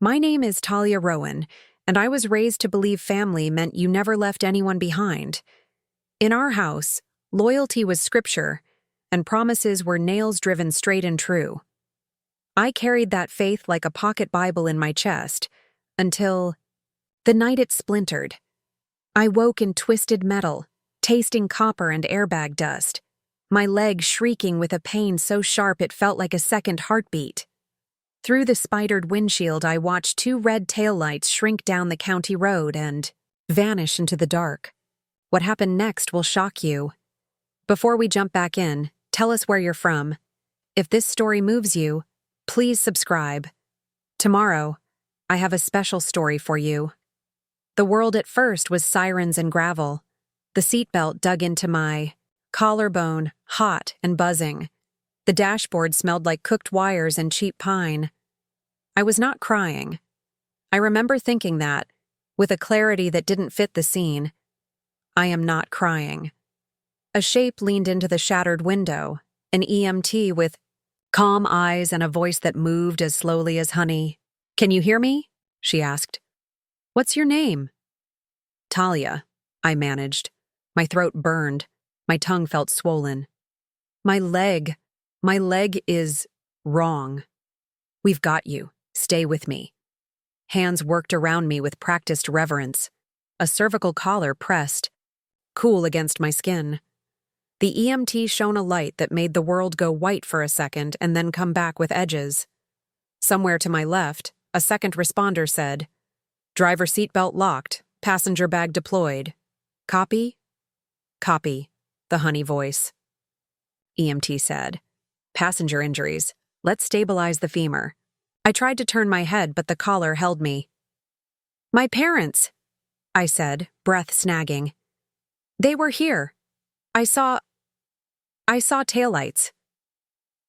My name is Talia Rowan, and I was raised to believe family meant you never left anyone behind. In our house, loyalty was scripture, and promises were nails driven straight and true. I carried that faith like a pocket Bible in my chest, until the night it splintered. I woke in twisted metal, tasting copper and airbag dust, my leg shrieking with a pain so sharp it felt like a second heartbeat. Through the spidered windshield, I watched two red taillights shrink down the county road and vanish into the dark. What happened next will shock you. Before we jump back in, tell us where you're from. If this story moves you, please subscribe. Tomorrow, I have a special story for you. The world at first was sirens and gravel. The seatbelt dug into my collarbone, hot and buzzing. The dashboard smelled like cooked wires and cheap pine. I was not crying. I remember thinking that, with a clarity that didn't fit the scene. I am not crying. A shape leaned into the shattered window, an EMT with calm eyes and a voice that moved as slowly as honey. "Can you hear me?" she asked. "What's your name?" "Talia," I managed. My throat burned. My tongue felt swollen. My leg is wrong. "We've got you. Stay with me." Hands worked around me with practiced reverence. A cervical collar pressed, cool against my skin. The EMT shone a light that made the world go white for a second and then come back with edges. Somewhere to my left, a second responder said, "Driver seatbelt locked, passenger bag deployed. Copy?" "Copy," the honey voice. EMT said, "Passenger injuries. Let's stabilize the femur." I tried to turn my head, but the collar held me. "My parents," I said, breath snagging. "They were here. I saw taillights."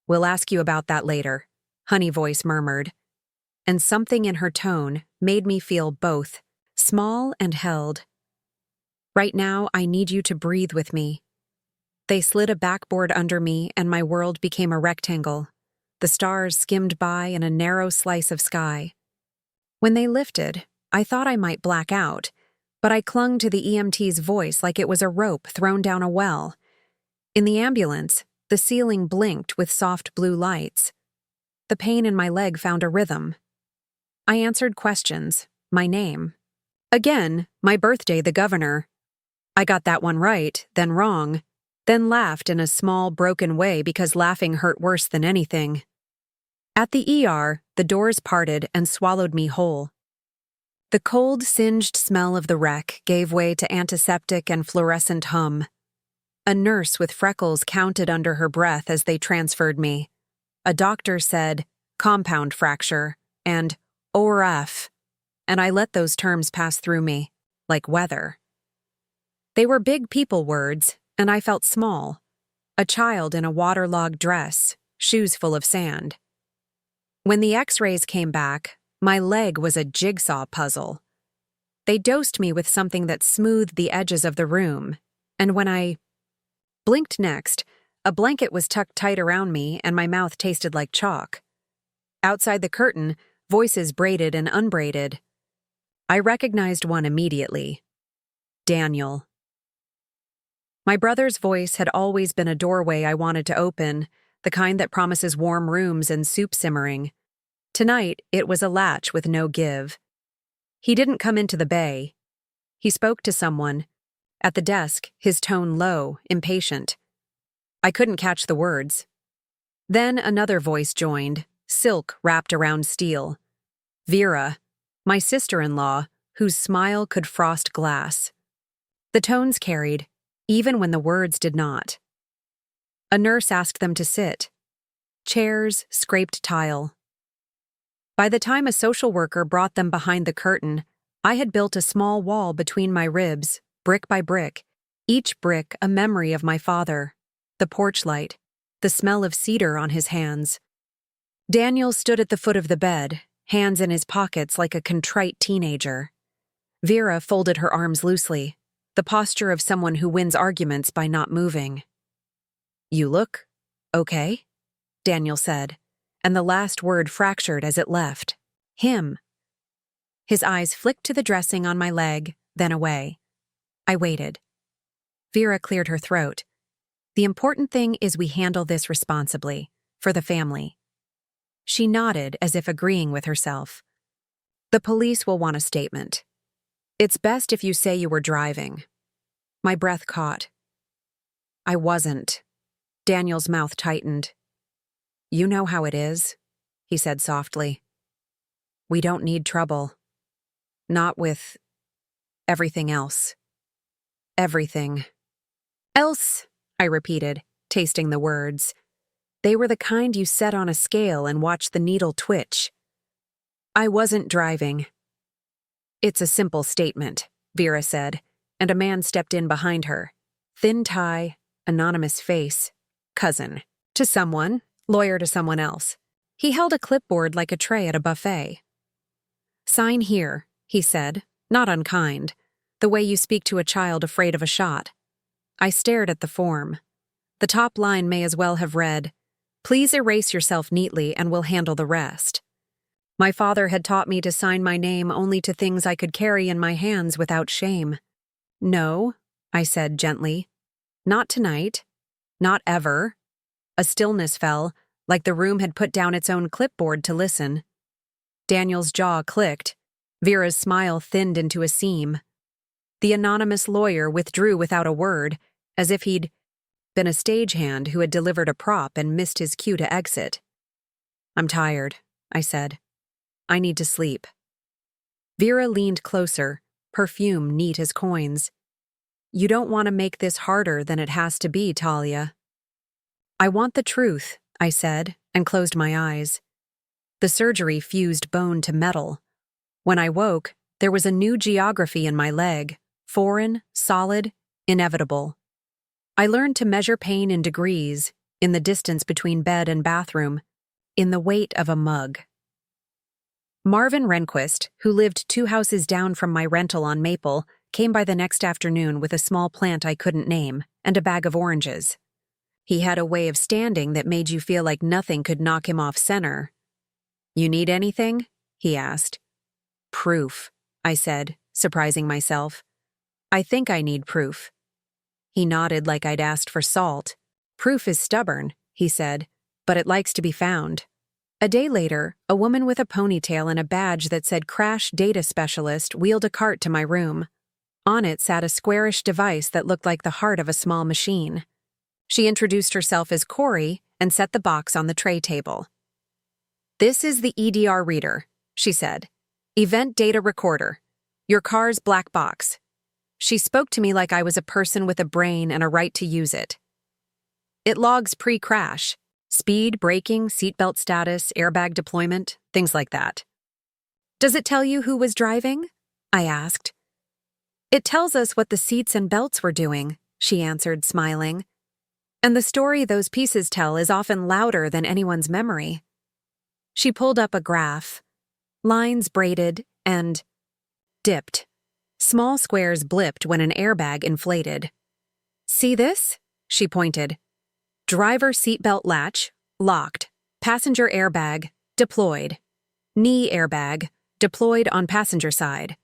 "We'll ask you about that later," honey voice murmured. And something in her tone made me feel both small and held. "Right now, I need you to breathe with me." They slid a backboard under me and my world became a rectangle. The stars skimmed by in a narrow slice of sky. When they lifted, I thought I might black out, but I clung to the EMT's voice like it was a rope thrown down a well. In the ambulance, the ceiling blinked with soft blue lights. The pain in my leg found a rhythm. I answered questions, my name. Again, my birthday, the governor. I got that one right, then wrong, then laughed in a small, broken way because laughing hurt worse than anything. At the ER, the doors parted and swallowed me whole. The cold, singed smell of the wreck gave way to antiseptic and fluorescent hum. A nurse with freckles counted under her breath as they transferred me. A doctor said, "compound fracture," and "ORF," and I let those terms pass through me, like weather. They were big people words, and I felt small. A child in a waterlogged dress, shoes full of sand. When the x-rays came back, my leg was a jigsaw puzzle. They dosed me with something that smoothed the edges of the room, and when I blinked next, a blanket was tucked tight around me and my mouth tasted like chalk. Outside the curtain, voices braided and unbraided. I recognized one immediately. Daniel. My brother's voice had always been a doorway I wanted to open, the kind that promises warm rooms and soup simmering. Tonight, it was a latch with no give. He didn't come into the bay. He spoke to someone. At the desk, his tone low, impatient. I couldn't catch the words. Then another voice joined, silk wrapped around steel. Vera, my sister-in-law, whose smile could frost glass. The tones carried, even when the words did not. A nurse asked them to sit. Chairs scraped tile. By the time a social worker brought them behind the curtain, I had built a small wall between my ribs, brick by brick, each brick a memory of my father, the porch light, the smell of cedar on his hands. Daniel stood at the foot of the bed, hands in his pockets like a contrite teenager. Vera folded her arms loosely, the posture of someone who wins arguments by not moving. "You look okay," Daniel said, and the last word fractured as it left. Him, His eyes flicked to the dressing on my leg, then away. I waited. Vera cleared her throat. The important thing is we handle this responsibly, for the family. She nodded as if agreeing with herself. The police will want a statement. It's best if you say you were driving. My breath caught. I wasn't. Daniel's mouth tightened. You know how it is, he said softly. We don't need trouble. Not with everything else. Everything else, I repeated, tasting the words. They were the kind you set on a scale and watch the needle twitch. I wasn't driving. It's a simple statement, Vera said, and a man stepped in behind her. Thin tie, anonymous face, cousin. To someone, lawyer to someone else. He held a clipboard like a tray at a buffet. Sign here, he said, not unkind, the way you speak to a child afraid of a shot. I stared at the form. The top line may as well have read, "Please erase yourself neatly and we'll handle the rest." My father had taught me to sign my name only to things I could carry in my hands without shame. No, I said gently. Not tonight. Not ever. A stillness fell, like the room had put down its own clipboard to listen. Daniel's jaw clicked. Vera's smile thinned into a seam. The anonymous lawyer withdrew without a word, as if he'd been a stagehand who had delivered a prop and missed his cue to exit. I'm tired, I said. I need to sleep. Vera leaned closer, perfume neat as coins. You don't want to make this harder than it has to be, Talia. I want the truth, I said, and closed my eyes. The surgery fused bone to metal. When I woke, there was a new geography in my leg, foreign, solid, inevitable. I learned to measure pain in degrees, in the distance between bed and bathroom, in the weight of a mug. Marvin Rehnquist, who lived 2 houses down from my rental on Maple, came by the next afternoon with a small plant I couldn't name and a bag of oranges. He had a way of standing that made you feel like nothing could knock him off center. You need anything? He asked. Proof, I said, surprising myself. I think I need proof. He nodded like I'd asked for salt. Proof is stubborn, he said, but it likes to be found. A day later, a woman with a ponytail and a badge that said Crash Data Specialist wheeled a cart to my room. On it sat a squarish device that looked like the heart of a small machine. She introduced herself as Corey and set the box on the tray table. This is the EDR reader, she said. Event data recorder. Your car's black box. She spoke to me like I was a person with a brain and a right to use it. It logs pre-crash. Speed, braking, seatbelt status, airbag deployment, things like that. Does it tell you who was driving? I asked. It tells us what the seats and belts were doing, she answered, smiling. And the story those pieces tell is often louder than anyone's memory. She pulled up a graph. Lines braided and dipped. Small squares blipped when an airbag inflated. See this? She pointed. Driver seatbelt latch, locked. Passenger airbag, deployed. Knee airbag, deployed on passenger side.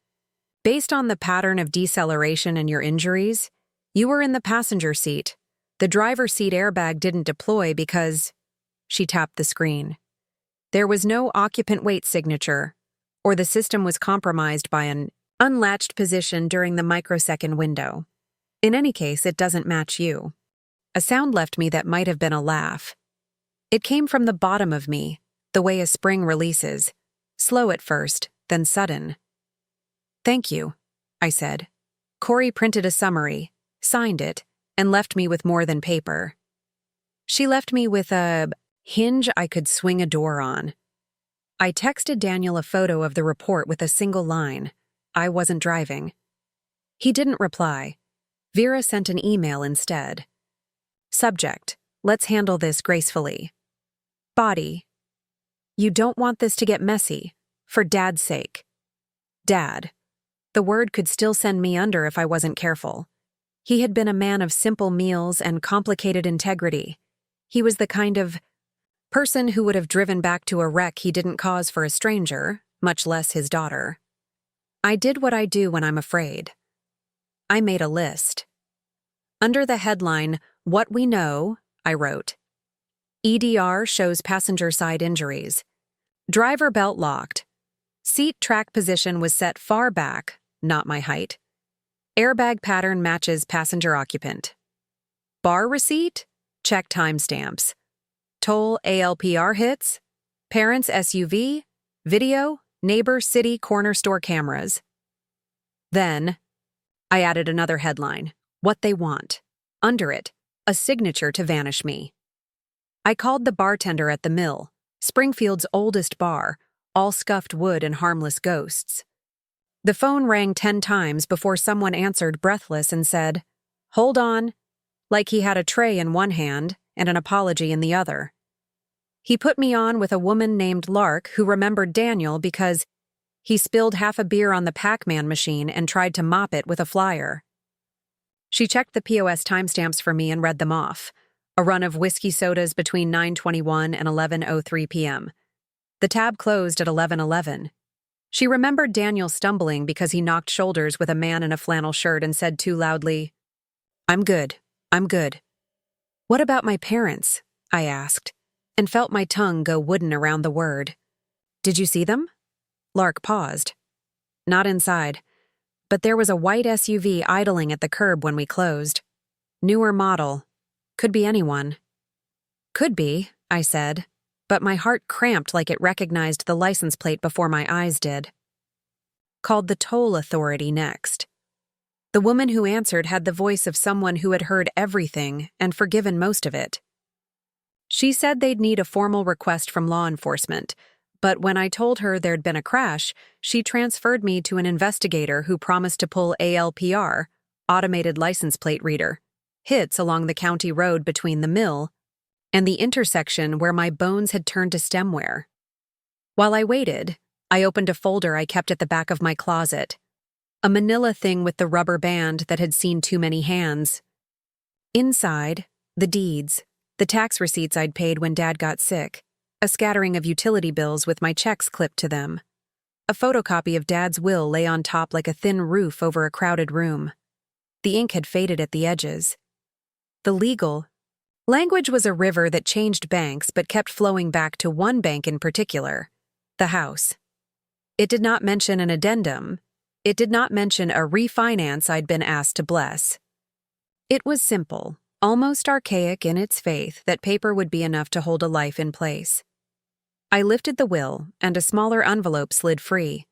Based on the pattern of deceleration and your injuries, you were in the passenger seat. The driver's seat airbag didn't deploy because... She tapped the screen. There was no occupant weight signature, or the system was compromised by an unlatched position during the microsecond window. In any case, it doesn't match you. A sound left me that might have been a laugh. It came from the bottom of me, the way a spring releases, slow at first, then sudden. Thank you, I said. Corey printed a summary, signed it, and left me with more than paper. She left me with a hinge I could swing a door on. I texted Daniel a photo of the report with a single line. I wasn't driving. He didn't reply. Vera sent an email instead. Subject, let's handle this gracefully. Body, you don't want this to get messy, for Dad's sake. Dad. The word could still send me under if I wasn't careful. He had been a man of simple meals and complicated integrity. He was the kind of person who would have driven back to a wreck he didn't cause for a stranger, much less his daughter. I did what I do when I'm afraid. I made a list. Under the headline, "What We Know," I wrote, EDR shows passenger side injuries. Driver belt locked. Seat track position was set far back, not my height. Airbag pattern matches passenger occupant. Bar receipt? Check timestamps. Toll ALPR hits? Parents SUV? Video? Neighbor city corner store cameras. Then, I added another headline, "What They Want." Under it, a signature to vanish me. I called the bartender at the Mill, Springfield's oldest bar, all scuffed wood and harmless ghosts. The phone rang 10 times before someone answered breathless and said, "Hold on," like he had a tray in one hand and an apology in the other. He put me on with a woman named Lark who remembered Daniel because he spilled half a beer on the Pac-Man machine and tried to mop it with a flyer. She checked the POS timestamps for me and read them off. A run of whiskey sodas between 9:21 and 11:03 p.m. The tab closed at 11:11. She remembered Daniel stumbling because he knocked shoulders with a man in a flannel shirt and said too loudly, "I'm good, I'm good." "What about my parents?" I asked, and felt my tongue go wooden around the word. "Did you see them?" Lark paused. "Not inside, but there was a white SUV idling at the curb when we closed. Newer model. Could be anyone." "Could be," I said, but my heart cramped like it recognized the license plate before my eyes did. Called the toll authority next. The woman who answered had the voice of someone who had heard everything and forgiven most of it. She said they'd need a formal request from law enforcement, but when I told her there'd been a crash, she transferred me to an investigator who promised to pull ALPR, automated license plate reader, hits along the county road between the Mill and the intersection where my bones had turned to stemware. While I waited, I opened a folder I kept at the back of my closet, a manila thing with the rubber band that had seen too many hands. Inside, the deeds, the tax receipts I'd paid when Dad got sick, a scattering of utility bills with my checks clipped to them. A photocopy of Dad's will lay on top like a thin roof over a crowded room. The ink had faded at the edges. The legal language was a river that changed banks but kept flowing back to one bank in particular, the house. It did not mention an addendum. It did not mention a refinance I'd been asked to bless. It was simple, almost archaic in its faith that paper would be enough to hold a life in place. I lifted the will, and a smaller envelope slid free.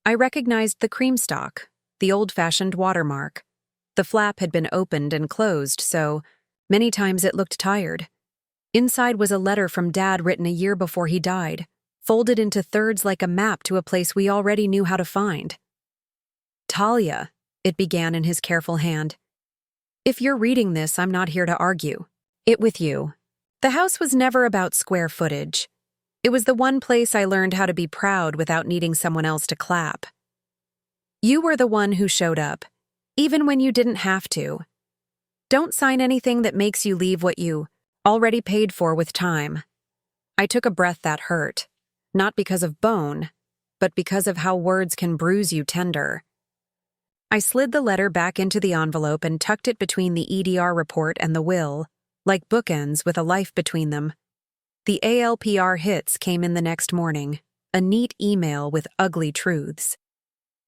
I recognized the cream stock, the old-fashioned watermark. The flap had been opened and closed, so many times it looked tired. Inside was a letter from Dad written a year before he died, folded into thirds like a map to a place we already knew how to find. "Talia," it began in his careful hand. "If you're reading this, I'm not here to argue it with you. The house was never about square footage. It was the one place I learned how to be proud without needing someone else to clap. You were the one who showed up, even when you didn't have to. Don't sign anything that makes you leave what you already paid for with time." I took a breath that hurt, not because of bone, but because of how words can bruise you tender. I slid the letter back into the envelope and tucked it between the EDR report and the will, like bookends with a life between them. The ALPR hits came in the next morning, a neat email with ugly truths.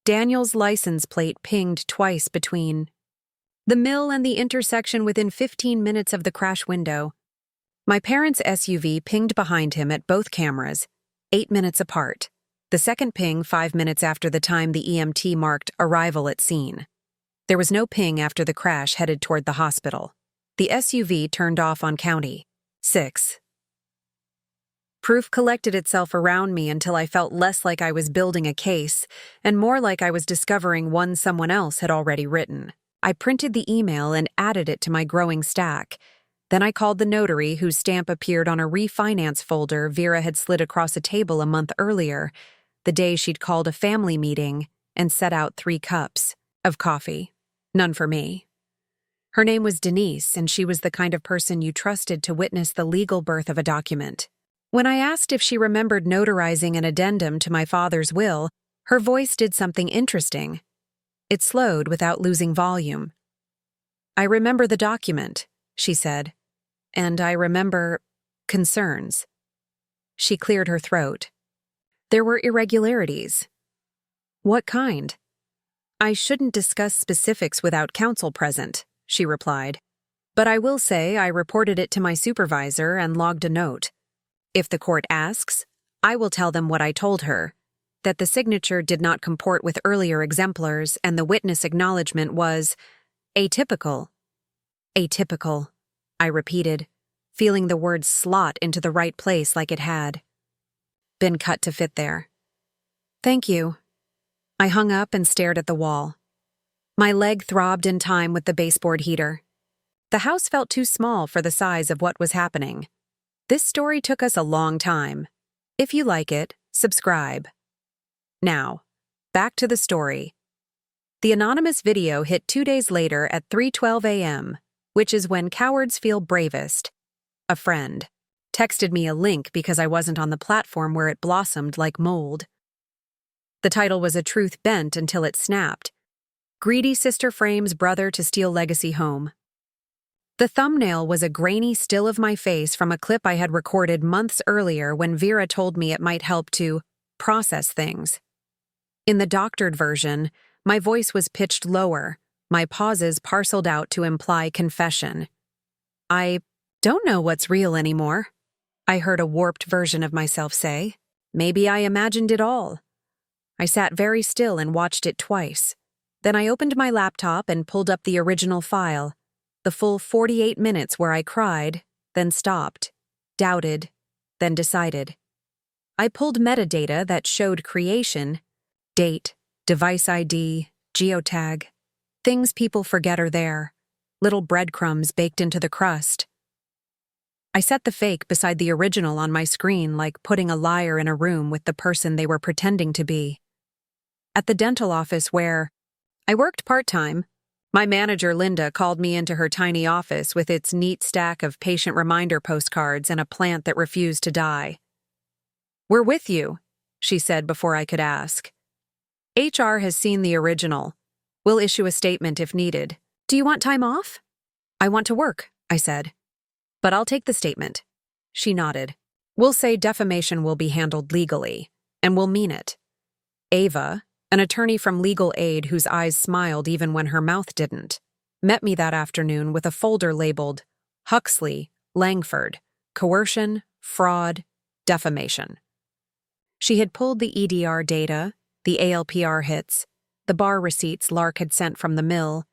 Daniel's license plate pinged twice between the Mill and the intersection within 15 minutes of the crash window. My parents' SUV pinged behind him at both cameras, 8 minutes apart. The second ping 5 minutes after the time the EMT marked arrival at scene. There was no ping after the crash headed toward the hospital. The SUV turned off on County 6. Proof collected itself around me until I felt less like I was building a case and more like I was discovering one someone else had already written. I printed the email and added it to my growing stack. Then I called the notary whose stamp appeared on a refinance folder Vera had slid across a table a month earlier, the day she'd called a family meeting and set out 3 cups of coffee. None for me. Her name was Denise, and she was the kind of person you trusted to witness the legal birth of a document. When I asked if she remembered notarizing an addendum to my father's will, Her voice did something interesting. It slowed without losing volume. "I remember the document," she said, "and I remember concerns." She cleared her throat. "There were irregularities." "What kind?" "I shouldn't discuss specifics without counsel present," she replied. "But I will say I reported it to my supervisor and logged a note. If the court asks, I will tell them what I told her, that the signature did not comport with earlier exemplars and the witness acknowledgement was atypical." "Atypical," I repeated, feeling the word slot into the right place like it had been cut to fit there. "Thank you." I hung up and stared at the wall. My leg throbbed in time with the baseboard heater. The house felt too small for the size of what was happening. This story took us a long time. If you like it, subscribe. Now, back to the story. The anonymous video hit 2 days later at 3:12 a.m., which is when cowards feel bravest. A friend texted me a link because I wasn't on the platform where it blossomed like mold. The title was a truth bent until it snapped. "Greedy sister frames brother to steal legacy home." The thumbnail was a grainy still of my face from a clip I had recorded months earlier when Vera told me it might help to process things. In the doctored version, my voice was pitched lower, my pauses parceled out to imply confession. "I don't know what's real anymore," I heard a warped version of myself say. "Maybe I imagined it all." I sat very still and watched it twice. Then I opened my laptop and pulled up the original file, the full 48 minutes where I cried, then stopped, doubted, then decided. I pulled metadata that showed creation, date, device ID, geotag. Things people forget are there, little breadcrumbs baked into the crust. I set the fake beside the original on my screen like putting a liar in a room with the person they were pretending to be. At the dental office where I worked part-time, my manager Linda called me into her tiny office with its neat stack of patient reminder postcards and a plant that refused to die. "We're with you," she said before I could ask. "HR has seen the original. We'll issue a statement if needed. Do you want time off?" "I want to work," I said. "But I'll take the statement." She nodded. "We'll say defamation will be handled legally, and we'll mean it." Ava, an attorney from Legal Aid whose eyes smiled even when her mouth didn't, met me that afternoon with a folder labeled Huxley, Langford, Coercion, Fraud, Defamation. She had pulled the EDR data, the ALPR hits, the bar receipts Lark had sent from the mill,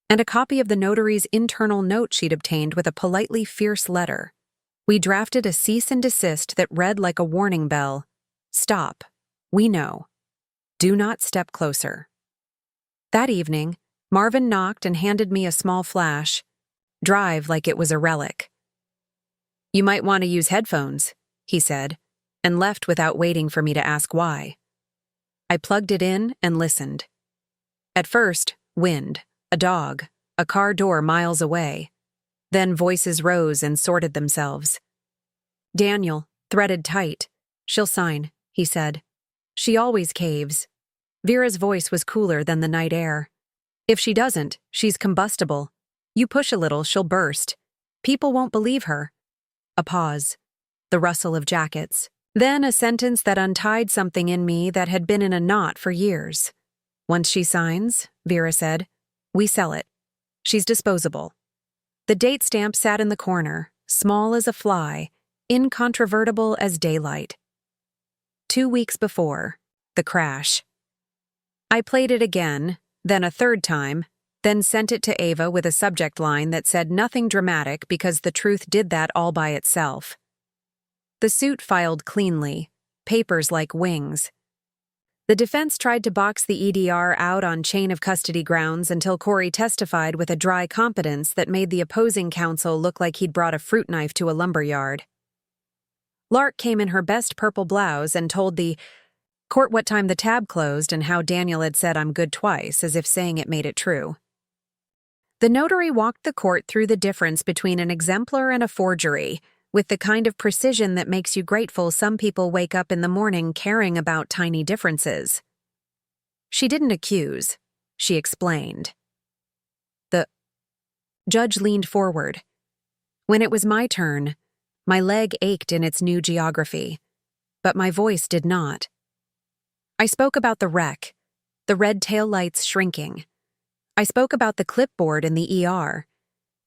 and a copy of the notary's internal note she'd obtained with a politely fierce letter. We drafted a cease and desist that read like a warning bell. "Stop. We know. Do not step closer." That evening, Marvin knocked and handed me a small flash. "Drive like it was a relic." "You might want to use headphones," he said, and left without waiting for me to ask why. I plugged it in and listened. At first, wind, a dog, a car door miles away. Then voices rose and sorted themselves. "Daniel, threaded tight. She'll sign," he said. "She always caves." Vera's voice was cooler than the night air. "If she doesn't, she's combustible. You push a little, she'll burst. People won't believe her." A pause. The rustle of jackets. Then a sentence that untied something in me that had been in a knot for years. "Once she signs," Vera said, "we sell it. She's disposable." The date stamp sat in the corner, small as a fly, incontrovertible as daylight. 2 weeks before, the crash. I played it again, then a third time, then sent it to Ava with a subject line that said nothing dramatic because the truth did that all by itself. The suit filed cleanly, papers like wings. The defense tried to box the EDR out on chain of custody grounds until Corey testified with a dry competence that made the opposing counsel look like he'd brought a fruit knife to a lumberyard. Lark came in her best purple blouse and told the court what time the tab closed and how Daniel had said "I'm good" twice, as if saying it made it true. The notary walked the court through the difference between an exemplar and a forgery, with the kind of precision that makes you grateful some people wake up in the morning caring about tiny differences. She didn't accuse. She explained. The judge leaned forward. When it was my turn, my leg ached in its new geography, but my voice did not. I spoke about the wreck, the red taillights shrinking. I spoke about the clipboard in the ER,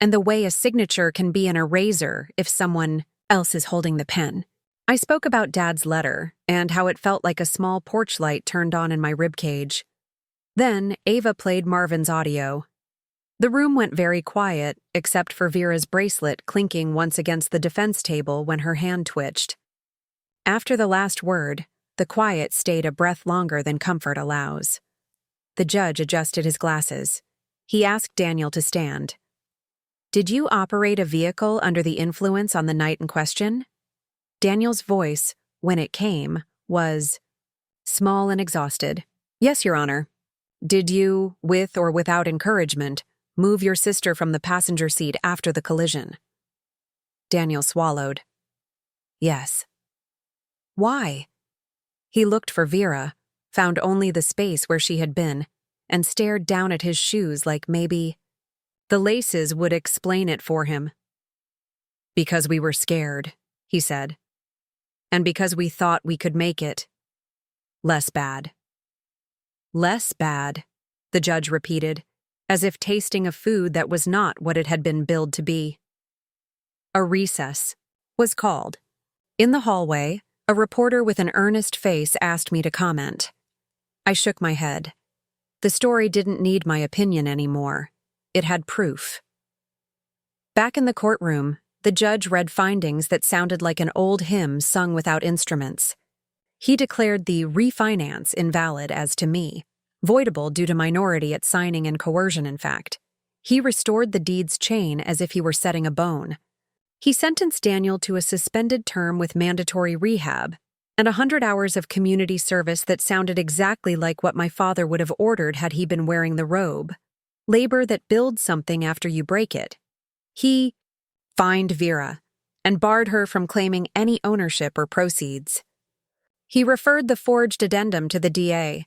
and the way a signature can be an eraser if someone else is holding the pen. I spoke about Dad's letter and how it felt like a small porch light turned on in my ribcage. Then Ava played Marvin's audio. The room went very quiet, except for Vera's bracelet clinking once against the defense table when her hand twitched. After the last word, the quiet stayed a breath longer than comfort allows. The judge adjusted his glasses. He asked Daniel to stand. "Did you operate a vehicle under the influence on the night in question?" Daniel's voice, when it came, was small and exhausted. "Yes, Your Honor." "Did you, with or without encouragement, move your sister from the passenger seat after the collision?" Daniel swallowed. "Yes." "Why?" He looked for Vera, found only the space where she had been, and stared down at his shoes like maybe the laces would explain it for him. "Because we were scared," he said. "And because we thought we could make it less bad." "Less bad," the judge repeated, as if tasting a food that was not what it had been billed to be. A recess was called. In the hallway, a reporter with an earnest face asked me to comment. I shook my head. The story didn't need my opinion anymore. It had proof. Back in the courtroom, the judge read findings that sounded like an old hymn sung without instruments. He declared the refinance invalid as to me, voidable due to minority at signing and coercion, in fact. He restored the deed's chain as if he were setting a bone. He sentenced Daniel to a suspended term with mandatory rehab and 100 hours of community service that sounded exactly like what my father would have ordered had he been wearing the robe. Labor that builds something after you break it. He fined Vera and barred her from claiming any ownership or proceeds. He referred the forged addendum to the DA.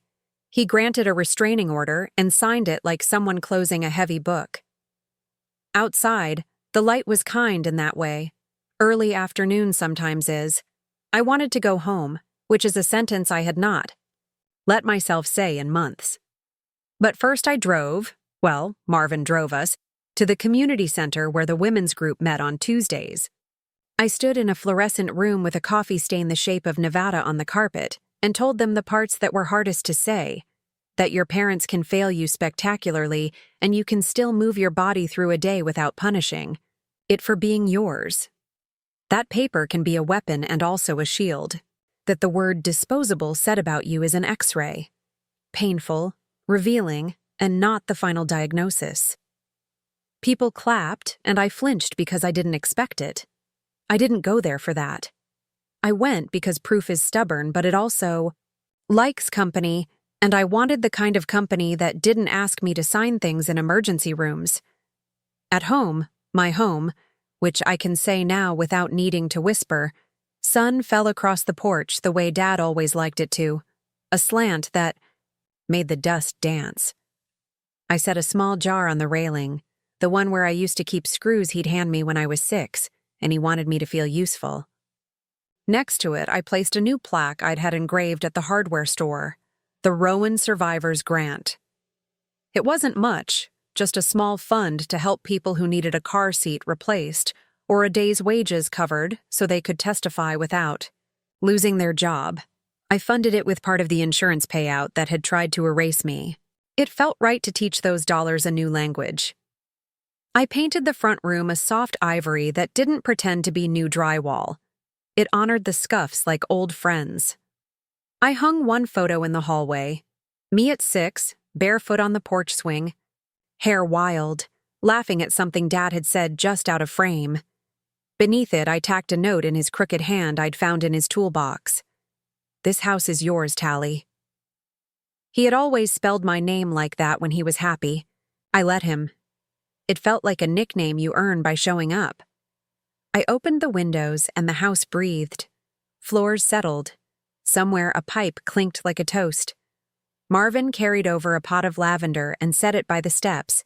He granted a restraining order and signed it like someone closing a heavy book. Outside, the light was kind in that way. Early afternoon sometimes is. I wanted to go home, which is a sentence I had not let myself say in months. But first I drove, well, Marvin drove us, to the community center where the women's group met on Tuesdays. I stood in a fluorescent room with a coffee stain the shape of Nevada on the carpet and told them the parts that were hardest to say, that your parents can fail you spectacularly and you can still move your body through a day without punishing it for being yours. That paper can be a weapon and also a shield. That the word disposable said about you is an X-ray. Painful, revealing, and not the final diagnosis. People clapped, and I flinched because I didn't expect it. I didn't go there for that. I went because proof is stubborn, but it also likes company, and I wanted the kind of company that didn't ask me to sign things in emergency rooms. At home, my home, which I can say now without needing to whisper, sun fell across the porch the way Dad always liked it to, a slant that made the dust dance. I set a small jar on the railing, the one where I used to keep screws he'd hand me when I was 6, and he wanted me to feel useful. Next to it, I placed a new plaque I'd had engraved at the hardware store, the Rowan Survivors Grant. It wasn't much, just a small fund to help people who needed a car seat replaced or a day's wages covered so they could testify without losing their job. I funded it with part of the insurance payout that had tried to erase me. It felt right to teach those dollars a new language. I painted the front room a soft ivory that didn't pretend to be new drywall. It honored the scuffs like old friends. I hung one photo in the hallway. Me at 6, barefoot on the porch swing, hair wild, laughing at something Dad had said just out of frame. Beneath it, I tacked a note in his crooked hand I'd found in his toolbox. "This house is yours, Tally." He had always spelled my name like that when he was happy. I let him. It felt like a nickname you earn by showing up. I opened the windows and the house breathed. Floors settled. Somewhere a pipe clinked like a toast. Marvin carried over a pot of lavender and set it by the steps,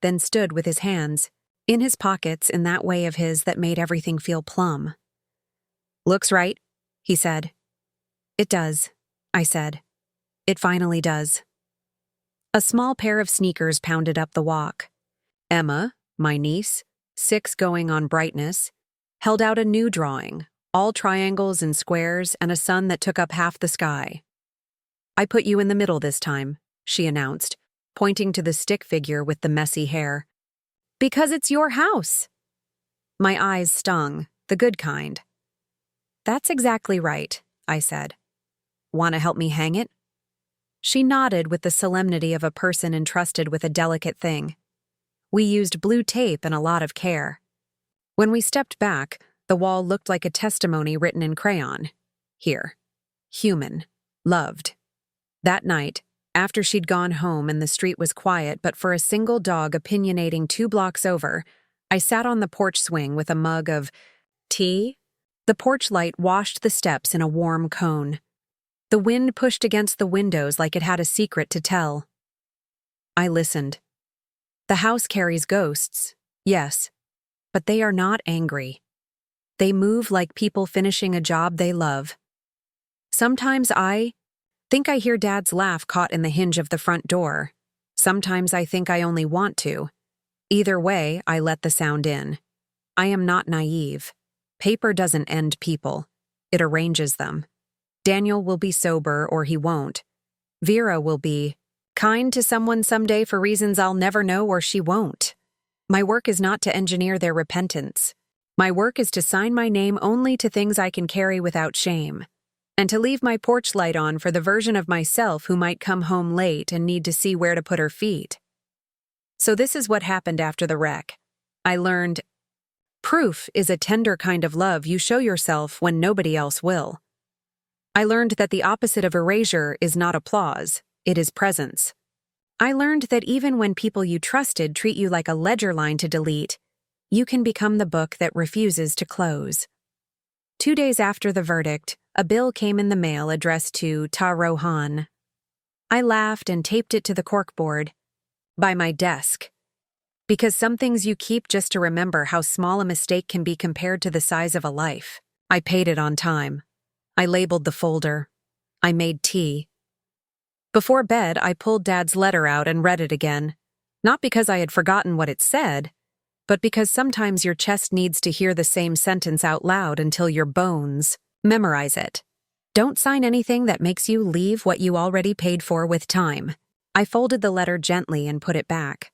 then stood with his hands in his pockets in that way of his that made everything feel plum. "Looks right," he said. "It does," I said. "It finally does." A small pair of sneakers pounded up the walk. Emma, my niece, 6 going on brightness, held out a new drawing, all triangles and squares and a sun that took up half the sky. "I put you in the middle this time," she announced, pointing to the stick figure with the messy hair. "Because it's your house." My eyes stung, the good kind. "That's exactly right," I said. "Want to help me hang it?" She nodded with the solemnity of a person entrusted with a delicate thing. We used blue tape and a lot of care. When we stepped back, the wall looked like a testimony written in crayon. Here. Human. Loved. That night, after she'd gone home and the street was quiet but for a single dog opinionating 2 blocks over, I sat on the porch swing with a mug of tea. The porch light washed the steps in a warm cone. The wind pushed against the windows like it had a secret to tell. I listened. The house carries ghosts, yes, but they are not angry. They move like people finishing a job they love. Sometimes I think I hear Dad's laugh caught in the hinge of the front door. Sometimes I think I only want to. Either way, I let the sound in. I am not naive. Paper doesn't end people. It arranges them. Daniel will be sober or he won't. Vera will be kind to someone someday for reasons I'll never know or she won't. My work is not to engineer their repentance. My work is to sign my name only to things I can carry without shame, and to leave my porch light on for the version of myself who might come home late and need to see where to put her feet. So this is what happened after the wreck. I learned proof is a tender kind of love you show yourself when nobody else will. I learned that the opposite of erasure is not applause, it is presence. I learned that even when people you trusted treat you like a ledger line to delete, you can become the book that refuses to close. 2 days after the verdict, a bill came in the mail addressed to Ta Rohan. I laughed and taped it to the corkboard by my desk. Because some things you keep just to remember how small a mistake can be compared to the size of a life. I paid it on time. I labeled the folder. I made tea. Before bed, I pulled Dad's letter out and read it again. Not because I had forgotten what it said, but because sometimes your chest needs to hear the same sentence out loud until your bones memorize it. Don't sign anything that makes you leave what you already paid for with time. I folded the letter gently and put it back.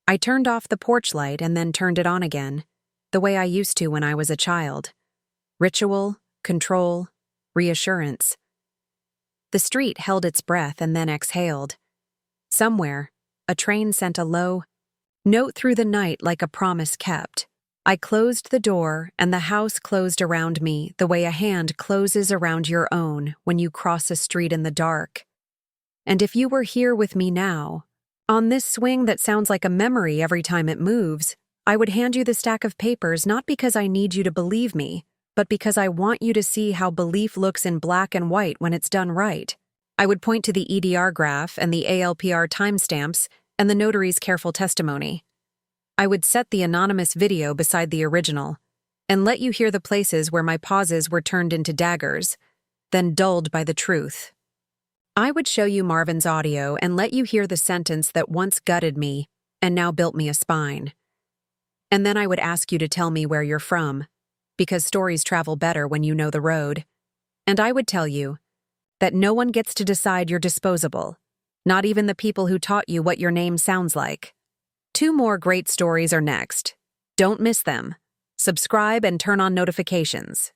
I turned off the porch light and then turned it on again, the way I used to when I was a child. Ritual, control, reassurance. The street held its breath and then exhaled. Somewhere, a train sent a low note through the night like a promise kept. I closed the door and the house closed around me the way a hand closes around your own when you cross a street in the dark. And if you were here with me now, on this swing that sounds like a memory every time it moves, I would hand you the stack of papers not because I need you to believe me, but because I want you to see how belief looks in black and white when it's done right. I would point to the EDR graph and the ALPR timestamps and the notary's careful testimony. I would set the anonymous video beside the original and let you hear the places where my pauses were turned into daggers, then dulled by the truth. I would show you Marvin's audio and let you hear the sentence that once gutted me and now built me a spine. And then I would ask you to tell me where you're from, because stories travel better when you know the road. And I would tell you that no one gets to decide you're disposable, not even the people who taught you what your name sounds like. 2 more great stories are next. Don't miss them. Subscribe and turn on notifications.